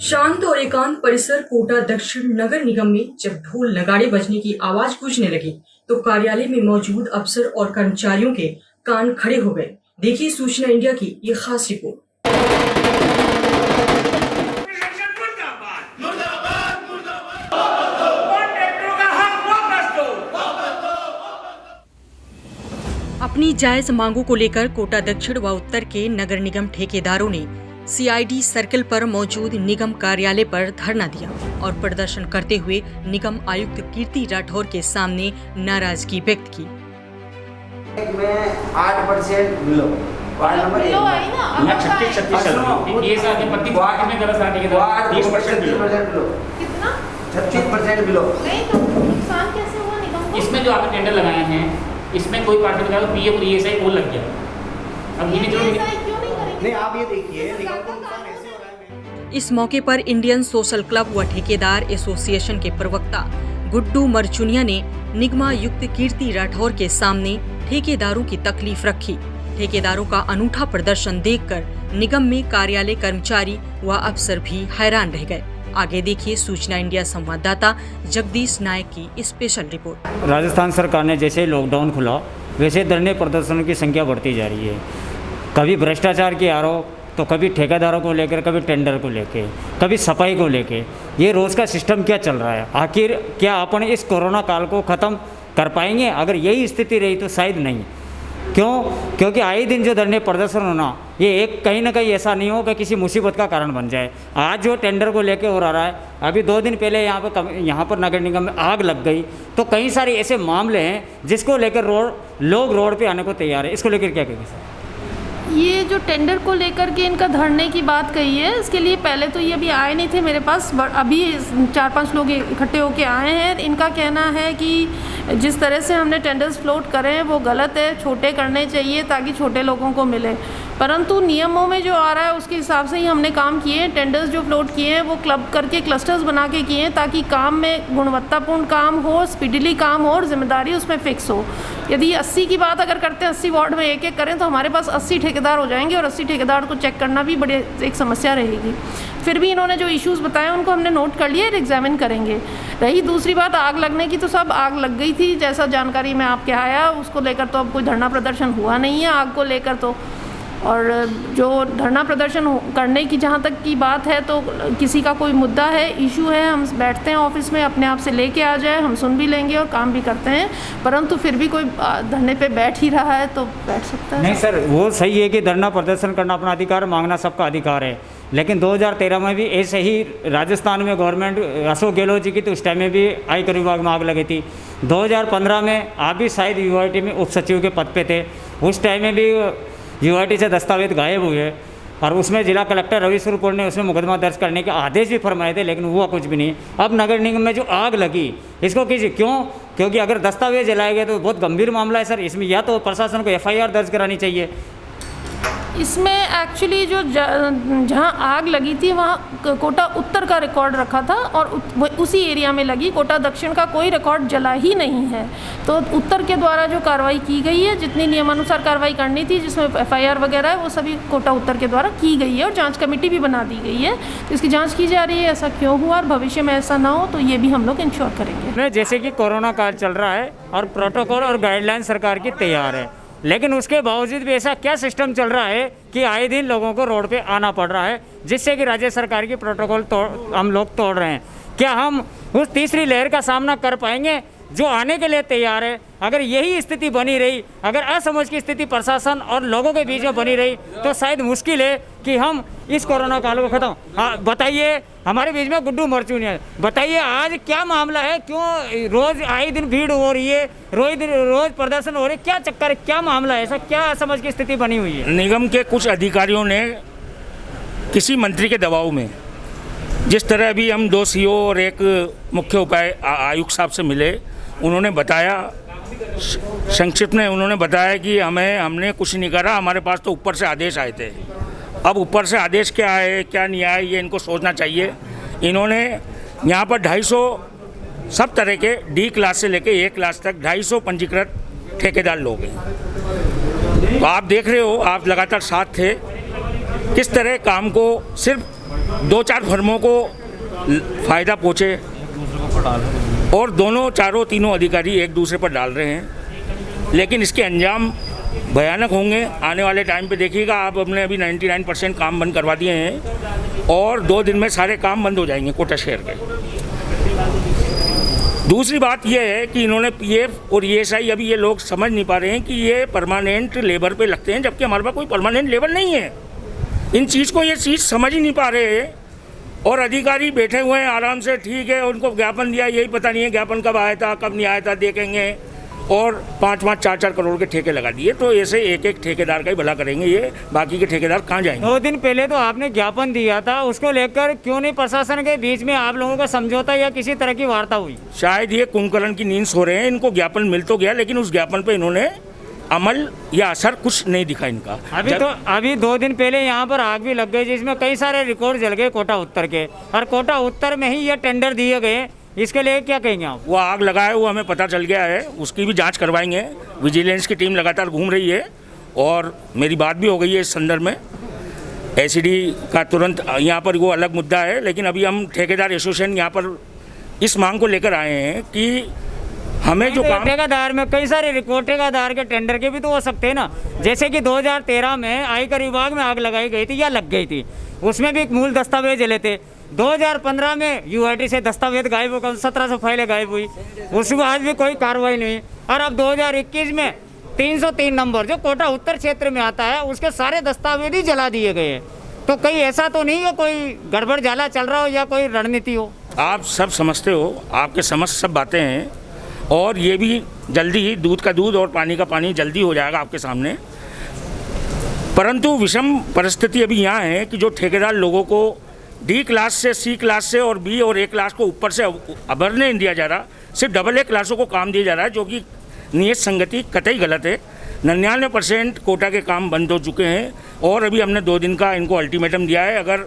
शांत और एकांत परिसर कोटा दक्षिण नगर निगम में जब ढोल नगाड़े बजने की आवाज गूंजने लगी तो कार्यालय में मौजूद अफसर और कर्मचारियों के कान खड़े हो गए। देखिए सूचना इंडिया की ये खास रिपोर्ट। अपनी जायज मांगों को लेकर कोटा दक्षिण व उत्तर के नगर निगम ठेकेदारों ने सीआईडी सर्कल पर मौजूद निगम कार्यालय पर धरना दिया और प्रदर्शन करते हुए निगम आयुक्त कीर्ति राठौर के सामने नाराजगी व्यक्त की। मैं 8% बिलो वार्ड नंबर 1 मैं 36 चल रही है। ये साथ में पत्ती वार्ड में गलत आने के बाद 30% बिलो। कितना 36% बिलो। नहीं तो नुकसान कैसे हुआ निगम को? इसमें जो आपने टेंडर लगाए हैं इसमें कोई पार्टी लगा तो पीएफ और ईएसआई वो लग गया। अब ये जो नहीं आप ये देखिए निगम को नुकसान ऐसे हो रहा है। इस मौके पर इंडियन सोशल क्लब व ठेकेदार एसोसिएशन के प्रवक्ता गुड्डू मरचुनिया ने निगमायुक्त कीर्ति राठौर के सामने ठेकेदारों की तकलीफ रखी। ठेकेदारों का अनूठा प्रदर्शन देखकर निगम में कार्यालय कर्मचारी व अफसर भी हैरान रह गए। आगे देखिए सूचना इंडिया संवाददाता जगदीश नायक की स्पेशल रिपोर्ट। राजस्थान सरकार ने जैसे लॉकडाउन खुला वैसे धरने प्रदर्शन की संख्या बढ़ती जा रही है। कभी भ्रष्टाचार की आरोप तो कभी ठेकेदारों को लेकर, कभी टेंडर को लेकर, कभी सफाई को लेकर। ये रोज़ का सिस्टम क्या चल रहा है? आखिर क्या अपन इस कोरोना काल को ख़त्म कर पाएंगे? अगर यही स्थिति रही तो शायद नहीं। क्यों? क्योंकि आए दिन जो धरने प्रदर्शन होना ये एक कहीं ना कहीं ऐसा नहीं हो कि किसी मुसीबत का कारण बन जाए। आज जो टेंडर को लेके हो रहा है, अभी 2 दिन पहले यहाँ पर नगर निगम में आग लग गई, तो कई सारे ऐसे मामले हैं जिसको लेकर लोग रोड पे आने को तैयार है। इसको लेकर क्या कहेंगे सर? ये जो टेंडर को लेकर के इनका धरने की बात कही है, इसके लिए पहले तो ये अभी आए नहीं थे मेरे पास, अभी 4-5 लोग इकट्ठे होके आए हैं। इनका कहना है कि जिस तरह से हमने टेंडर्स फ्लोट करे हैं वो गलत है, छोटे करने चाहिए ताकि छोटे लोगों को मिले। परंतु नियमों में जो आ रहा है उसके हिसाब से ही हमने काम किए हैं। टेंडर्स जो फ्लोट किए हैं वो क्लब करके क्लस्टर्स बना के किए हैं ताकि काम में गुणवत्तापूर्ण काम हो, स्पीडीली काम हो और जिम्मेदारी उसमें फिक्स हो। यदि 80 की बात अगर करते हैं, 80 वार्ड में एक करें तो हमारे पास 80 ठेकेदार हो जाएंगे और 80 ठेकेदार को चेक करना भी बड़ी एक समस्या रहेगी। फिर भी इन्होंने जो इश्यूज़ बताए उनको हमने नोट कर लिया और एग्जामिन करेंगे। रही दूसरी बात आग लगने की, तो सब आग लग गई थी जैसा जानकारी में आपके आया, उसको लेकर तो अब कोई धरना प्रदर्शन हुआ नहीं है आग को लेकर तो। और जो धरना प्रदर्शन करने की जहाँ तक की बात है तो किसी का कोई मुद्दा है, इशू है, हम बैठते हैं ऑफिस में, अपने आप से लेके आ जाए, हम सुन भी लेंगे और काम भी करते हैं। परंतु फिर भी कोई धरने पे बैठ ही रहा है तो बैठ सकता है। नहीं सर, वो सही है कि धरना प्रदर्शन करना अपना अधिकार, मांगना सबका अधिकार है। लेकिन 2013 में भी ऐसे ही राजस्थान में गवर्नमेंट अशोक गहलोत जी की तो उस टाइम में भी आयकर विभाग में आग लगी थी। 2015 में आप भी शायद यूआईटी में उप सचिव के पद पे थे, उस टाइम में भी यूआईटी से दस्तावेज गायब हुए और उसमें जिला कलेक्टर रवि स्वरूप ने उसमें मुकदमा दर्ज करने के आदेश भी फरमाए थे, लेकिन हुआ कुछ भी नहीं। अब नगर निगम में जो आग लगी इसको क्यों? क्योंकि अगर दस्तावेज जलाए गए तो बहुत गंभीर मामला है सर। इसमें या तो प्रशासन को एफआईआर दर्ज करानी चाहिए। इसमें एक्चुअली जो जहाँ आग लगी थी वहाँ कोटा उत्तर का रिकॉर्ड रखा था और उसी एरिया में लगी। कोटा दक्षिण का कोई रिकॉर्ड जला ही नहीं है। तो उत्तर के द्वारा जो कार्रवाई की गई है, जितनी नियमानुसार कार्रवाई करनी थी जिसमें एफआईआर वगैरह है, वो सभी कोटा उत्तर के द्वारा की गई है और जांच कमेटी भी बना दी गई है। तो इसकी जांच की जा रही है ऐसा क्यों हुआ और भविष्य में ऐसा ना हो तो ये भी हम लोग इंश्योर करेंगे। जैसे कि कोरोना काल चल रहा है और प्रोटोकॉल और गाइडलाइन सरकार की तैयार है, लेकिन उसके बावजूद भी ऐसा क्या सिस्टम चल रहा है कि आए दिन लोगों को रोड पे आना पड़ रहा है, जिससे कि राज्य सरकार की प्रोटोकॉल हम लोग तोड़ रहे हैं। क्या हम उस तीसरी लहर का सामना कर पाएंगे जो आने के लिए तैयार है? अगर यही स्थिति बनी रही, अगर असमझ की स्थिति प्रशासन और लोगों के बीच में बनी रही तो शायद मुश्किल है कि हम इस कोरोना काल को खत्म। हाँ बताइए, हमारे बीच में गुड्डू मरचुनिया, बताइए आज क्या मामला है? क्यों रोज आए दिन भीड़ हो रही है, रोज प्रदर्शन हो रहे, क्या चक्कर है, क्या मामला है? ऐसा क्या असमझ की स्थिति बनी हुई है? निगम के कुछ अधिकारियों ने किसी मंत्री के दबाव में, जिस तरह अभी हम 2 सीओ और एक मुख्य उपाय आयुक्त साहब से मिले, उन्होंने बताया संक्षिप्त में, उन्होंने बताया कि हमने कुछ नहीं करा, हमारे पास तो ऊपर से आदेश आए थे। अब ऊपर से आदेश क्या है क्या नहीं आया ये इनको सोचना चाहिए। इन्होंने यहाँ पर 250 सब तरह के डी क्लास से लेके ए क्लास तक 250 पंजीकृत ठेकेदार लोग हैं। तो आप देख रहे हो, आप लगातार साथ थे, किस तरह काम को सिर्फ 2-4 फर्मों को फ़ायदा पहुँचे और दोनों चारों तीनों अधिकारी एक दूसरे पर डाल रहे हैं, लेकिन इसके अंजाम भयानक होंगे। आने वाले टाइम पे देखिएगा आप, अपने अभी 99% काम बंद करवा दिए हैं और 2 दिन में सारे काम बंद हो जाएंगे कोटा शहर के। दूसरी बात यह है कि इन्होंने पीएफ और ईएसआई, अभी ये लोग समझ नहीं पा रहे हैं कि ये परमानेंट लेबर पे लगते हैं, जबकि हमारे पास कोई परमानेंट लेबर नहीं है। इन चीज़ को ये चीज़ समझ ही नहीं पा रहे हैं और अधिकारी बैठे हुए हैं आराम से, ठीक है, उनको ज्ञापन दिया, यही पता नहीं है ज्ञापन कब आया था कब नहीं आया था, देखेंगे, और 5-5, 4-4 करोड़ के ठेके लगा दिए। तो ऐसे एक ठेकेदार का ही भला करेंगे ये, बाकी के ठेकेदार कहाँ जाएंगे। 2 दिन पहले तो आपने ज्ञापन दिया था, उसको लेकर क्यों नहीं प्रशासन के बीच में आप लोगों का समझौता या किसी तरह की वार्ता हुई? शायद ये कुंभकर्ण की नींद सो रहे हैं। इनको ज्ञापन मिल तो गया, लेकिन उस ज्ञापन पे इन्होंने अमल या असर कुछ नहीं दिखा इनका। अभी 2 दिन पहले यहाँ पर आग भी लग गई, जिसमें कई सारे रिकॉर्ड जल गए कोटा उत्तर के, और कोटा उत्तर में ही ये टेंडर दिए गए। इसके लिए क्या कहेंगे आप? वो आग लगाए वो हमें पता चल गया है, उसकी भी जांच करवाएंगे। विजिलेंस की टीम लगातार घूम रही है और मेरी बात भी हो गई है इस संदर्भ में। एसीडी का तुरंत यहाँ पर वो अलग मुद्दा है, लेकिन अभी हम ठेकेदार एसोसिएशन यहाँ पर इस मांग को लेकर आए हैं कि हमें जो काम ठेकेदार में कई सारे रिकॉर्ड ठेकेदार के टेंडर के भी तो हो सकते हैं ना। जैसे कि 2013 में आयकर विभाग में आग लगाई गई थी या लग गई थी, उसमें भी मूल दस्तावेज जले थे। 2015 में यूआईटी से दस्तावेज गायब हो गए, 1700 फाइलें गायब हुई, उसके बाद भी कोई कार्रवाई नहीं हुई। और अब 2021 में 303 नंबर जो कोटा उत्तर क्षेत्र में आता है, उसके सारे दस्तावेज ही जला दिए गए हैं। तो कहीं ऐसा तो नहीं है कोई गड़बड़ जाला चल रहा हो या कोई रणनीति हो? आप सब समझते हो, आपके समझ सब बातें हैं, और ये भी जल्दी ही दूध का दूध और पानी का पानी जल्दी हो जाएगा आपके सामने। परंतु विषम परिस्थिति अभी यहाँ है कि जो ठेकेदार लोगों को डी क्लास से, सी क्लास से और बी और ए क्लास को ऊपर से अबर नहीं दिया जा रहा, सिर्फ डबल ए क्लासों को काम दिया जा रहा है, जो कि नियत संगति कतई गलत है। 99% कोटा के काम बंद हो चुके हैं और अभी हमने 2 दिन का इनको अल्टीमेटम दिया है। अगर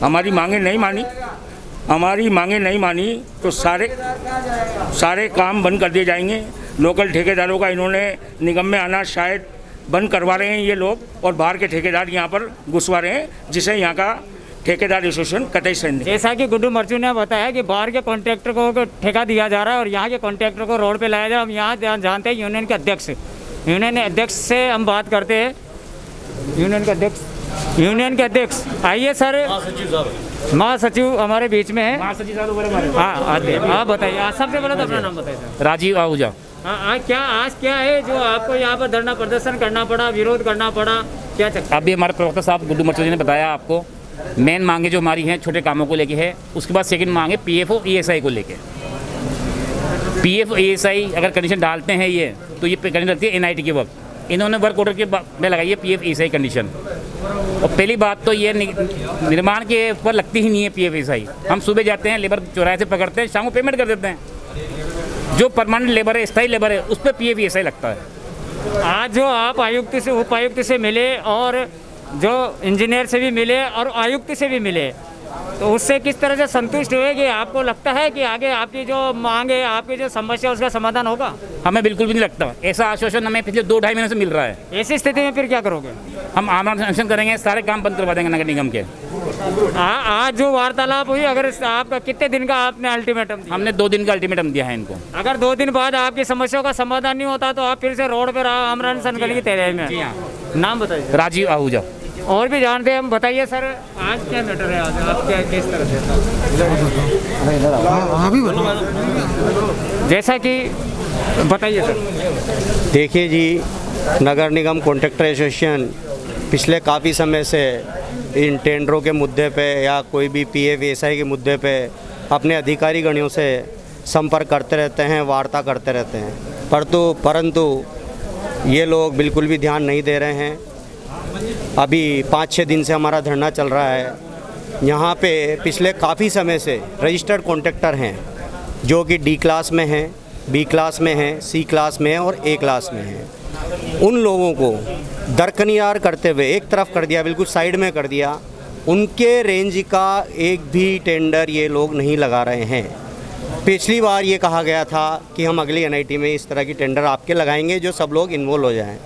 हमारी मांगें नहीं मानी तो सारे काम बंद कर दिए जाएंगे। लोकल ठेकेदारों का इन्होंने निगम में आना शायद बंद करवा रहे हैं ये लोग, और बाहर के ठेकेदार यहाँ पर घुसवा रहे हैं, जिसे यहाँ का ठेकेदार एसोसिएशन कतई सहन नहीं। जैसा कि गुड्डू मर्चू ने बताया कि बाहर के कॉन्ट्रैक्टर को ठेका दिया जा रहा है और यहाँ के कॉन्ट्रैक्टर को रोड पे लाया जा रहा है। हम यहाँ जानते हैं यूनियन के अध्यक्ष से हम बात करते हैं। यूनियन के अध्यक्ष आइए सर। महासचिव हमारे बीच में है। महासचिव साहब ऊपर हमारे। हाँ आते हैं, आप बताइए। आज सबसे पहले तो अपना नाम बताइए सर। राजीव आहूजा। हाँ, आज क्या है जो आपको यहाँ पर धरना प्रदर्शन करना पड़ा, विरोध करना पड़ा, क्या चक्कर? अभी हमारे प्रवक्ता साहब गुड्डू मर्चू जी ने बताया आपको, मेन मांगे जो हमारी हैं छोटे कामों को लेके है। उसके बाद सेकंड मांगे पीएफ और ईएसआई को लेके। पीएफ और ईएसआई अगर कंडीशन डालते हैं ये, तो ये कंडीशन रहती है एनआईटी के वक्त। इन्होंने वर्क ऑर्डर के में लगाई है पीएफ ईएसआई कंडीशन। और पहली बात तो ये निर्माण के ऊपर लगती ही नहीं है पीएफ ईएसआई। हम सुबह जाते हैं, लेबर चौराहे से पकड़ते हैं, शाम को पेमेंट कर देते हैं। जो परमानेंट लेबर है, स्थायी लेबर है, उस पर पीएफ ईएसआई लगता है। आज जो आप आयुक्त से, उपायुक्त से मिले और जो इंजीनियर से भी मिले और आयुक्त से भी मिले, तो उससे किस तरह से संतुष्ट हुए कि आपको लगता है कि आगे आपकी जो मांग है, आपकी जो समस्या, उसका समाधान होगा? हमें बिल्कुल भी नहीं लगता। ऐसा आश्वासन हमें पिछले 2-2.5 महीने से मिल रहा है। ऐसी स्थिति में फिर क्या करोगे? हम आमरण अनशन करेंगे, सारे काम बंद करवा देंगे नगर निगम के। आज जो वार्तालाप हुई, अगर आपका कितने दिन का आपने अल्टीमेटम दिया? हमने 2 दिन का अल्टीमेटम दिया है इनको। अगर 2 दिन बाद आपकी समस्याओं का समाधान नहीं होता तो आप फिर से रोड पर आमरण अनशन करने की तैयारी में? जी हाँ। नाम बताइए। राजीव आहूजा। और भी जानते हैं हम, बताइए सर आज क्या मैटर है? आज आप क्या किस तरह से? जैसा कि बताइए सर। देखिए जी, नगर निगम कॉन्ट्रैक्टर एसोसिएशन पिछले काफ़ी समय से इन टेंडरों के मुद्दे पे या कोई भी पीएफ ईएसआई के मुद्दे पे अपने अधिकारी गणों से संपर्क करते रहते हैं, वार्ता करते रहते हैं, परंतु ये लोग बिल्कुल भी ध्यान नहीं दे रहे हैं। अभी 5-6 दिन से हमारा धरना चल रहा है। यहाँ पे पिछले काफ़ी समय से रजिस्टर्ड कॉन्ट्रैक्टर हैं जो कि डी क्लास में हैं, बी क्लास में हैं, सी क्लास में हैं और ए क्लास में हैं। उन लोगों को दरकिनार करते हुए एक तरफ कर दिया, बिल्कुल साइड में कर दिया। उनके रेंज का एक भी टेंडर ये लोग नहीं लगा रहे हैं। पिछली बार ये कहा गया था कि हम अगली एनआईटी में इस तरह की टेंडर आपके लगाएंगे जो सब लोग इन्वॉल्व हो जाएं।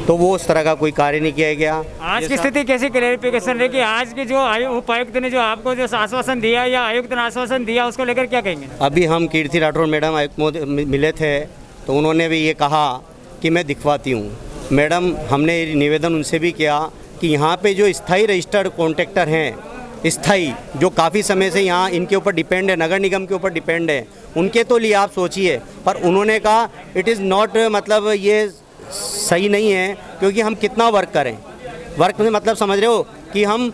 तो वो उस तरह का कोई कार्य नहीं किया गया। आज की स्थिति कैसी क्लैरिफिकेशन है कि आज की जो उपायुक्त ने जो आपको जो आश्वासन दिया या आयुक्त ने आश्वासन दिया उसको लेकर क्या कहेंगे? अभी हम कीर्ति राठौर मैडम आयुक्त महोदय मिले थे तो उन्होंने भी ये कहा कि मैं दिखवाती हूँ। मैडम हमने निवेदन उनसे भी किया कि यहाँ पे जो स्थायी रजिस्टर्ड कॉन्ट्रैक्टर हैं, स्थायी जो काफ़ी समय से यहाँ इनके ऊपर डिपेंड है, नगर निगम के ऊपर डिपेंड है, उनके तो लिए आप सोचिए। पर उन्होंने कहा इट इज़ नॉट, मतलब ये सही नहीं है क्योंकि हम कितना वर्क करें। वर्क में मतलब समझ रहे हो कि हम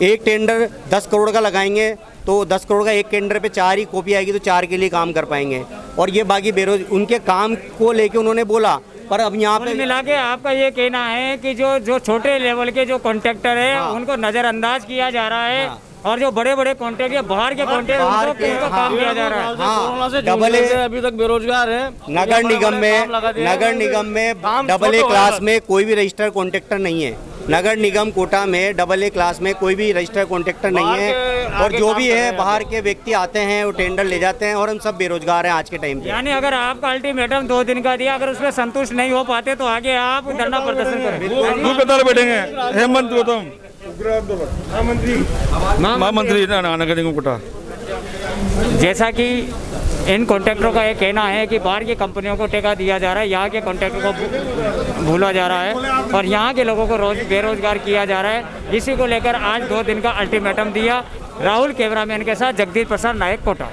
एक टेंडर 10 करोड़ का लगाएंगे तो 10 करोड़ का एक टेंडर पे 4 ही कॉपी आएगी तो 4 के लिए काम कर पाएंगे। और ये बाकी उनके काम को लेके उन्होंने बोला। पर अब यहाँ पे मिला के आपका ये कहना है कि जो छोटे लेवल के जो कॉन्ट्रैक्टर है उनको नज़रअंदाज किया जा रहा है और जो बड़े बड़े कॉन्ट्रैक्ट या बाहर के कॉन्ट्रैक्ट उनको काम किया जा रहा है। डबल ए अभी तक बेरोजगार है। नगर निगम में डबल ए क्लास में कोई भी रजिस्टर्ड कॉन्ट्रैक्टर नहीं है। नगर निगम कोटा में डबल ए क्लास में कोई भी रजिस्टर्ड कॉन्ट्रैक्टर नहीं है। और जो भी है बाहर के व्यक्ति आते हैं वो टेंडर ले जाते हैं और हम सब बेरोजगार हैं आज के टाइम पे। यानी अगर आपका अल्टीमेटम 2 दिन का दिया, अगर उसमें संतुष्ट नहीं हो पाते तो आगे आप धरना प्रदर्शन करें। दूर कतार बैठेंगे। हेमंत गौतम महामंत्री नगर निगम कोटा। जैसा कि इन कॉन्ट्रैक्टरों का ये कहना है कि बाहर की कंपनियों को टेका दिया जा रहा है, यहाँ के कॉन्ट्रैक्टर को भूला जा रहा है और यहाँ के लोगों को बेरोजगार किया जा रहा है। इसी को लेकर आज 2 दिन का अल्टीमेटम दिया। राहुल कैमरामैन के साथ जगदीश प्रसाद नायक, कोटा।